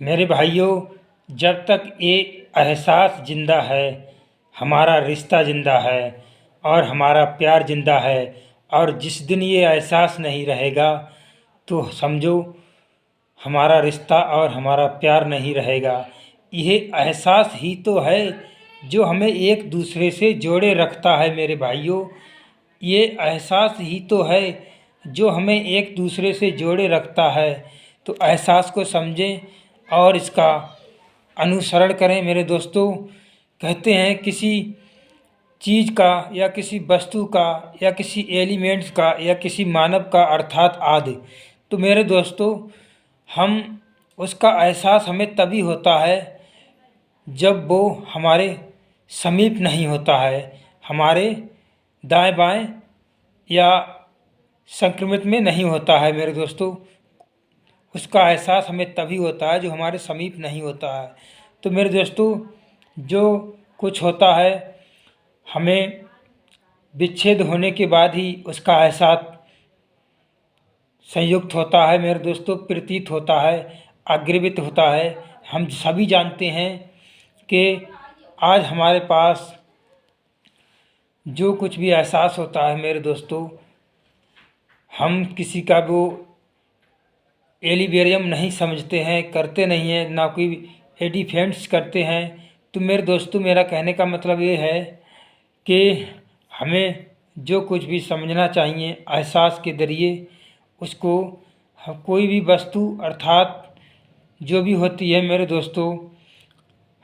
मेरे भाइयों, जब तक ये एहसास ज़िंदा है, हमारा रिश्ता ज़िंदा है और हमारा प्यार ज़िंदा है। और जिस दिन ये एहसास नहीं रहेगा तो समझो हमारा रिश्ता और हमारा प्यार नहीं रहेगा। यह एहसास ही तो है जो हमें एक दूसरे से जोड़े रखता है मेरे भाइयों। ये एहसास ही तो है जो हमें एक दूसरे से जोड़े रखता है। तो एहसास को समझें और इसका अनुसरण करें मेरे दोस्तों। कहते हैं किसी चीज़ का या किसी वस्तु का या किसी एलिमेंट्स का या किसी मानव का अर्थात आदि। तो मेरे दोस्तों, हम उसका एहसास हमें तभी होता है जब वो हमारे समीप नहीं होता है, हमारे दाएं बाएं या संक्रमित में नहीं होता है मेरे दोस्तों। उसका एहसास हमें तभी होता है जो हमारे समीप नहीं होता है। तो मेरे दोस्तों, जो कुछ होता है हमें विच्छेद होने के बाद ही उसका एहसास संयुक्त होता है मेरे दोस्तों, प्रतीत होता है, अग्रवित होता है। हम सभी जानते हैं कि आज हमारे पास जो कुछ भी एहसास होता है मेरे दोस्तों, हम किसी का वो एलिबेरियम नहीं समझते हैं, करते नहीं हैं, ना कोई एडिफेंस करते हैं। तो मेरे दोस्तों, मेरा कहने का मतलब ये है कि हमें जो कुछ भी समझना चाहिए एहसास के ज़रिए उसको कोई भी वस्तु अर्थात जो भी होती है मेरे दोस्तों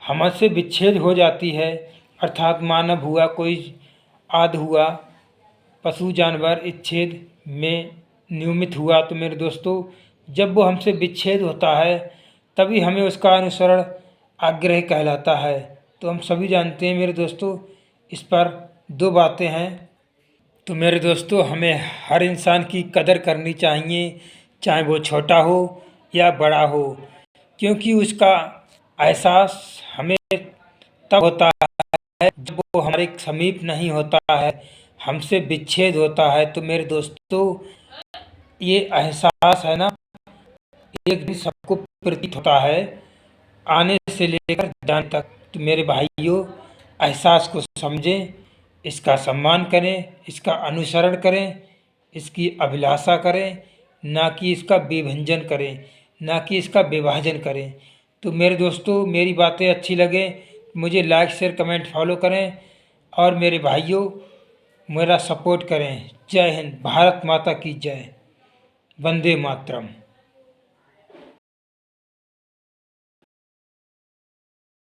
हमसे विच्छेद हो जाती है। अर्थात मानव हुआ, कोई आदि हुआ, पशु जानवर इच्छेद में नियमित हुआ। तो मेरे दोस्तों, जब वो हमसे विच्छेद होता है तभी हमें उसका अनुसरण आग्रह कहलाता है। तो हम सभी जानते हैं मेरे दोस्तों, इस पर दो बातें हैं। तो मेरे दोस्तों, हमें हर इंसान की कदर करनी चाहिए, चाहे वो छोटा हो या बड़ा हो, क्योंकि उसका एहसास हमें तब होता है जब वो हमारे समीप नहीं होता है, हमसे विच्छेद होता है। तो मेरे दोस्तों, ये एहसास है ना, एक दिन सबको प्रतीत होता है, आने से लेकर जाने तक। तो मेरे भाइयों, एहसास को समझें, इसका सम्मान करें, इसका अनुसरण करें, इसकी अभिलाषा करें, ना कि इसका विभंजन करें, ना कि इसका विभाजन करें। तो मेरे दोस्तों, मेरी बातें अच्छी लगे मुझे लाइक शेयर कमेंट फॉलो करें और मेरे भाइयों मेरा सपोर्ट करें। जय हिंद, भारत माता की जय, वंदे मातरम।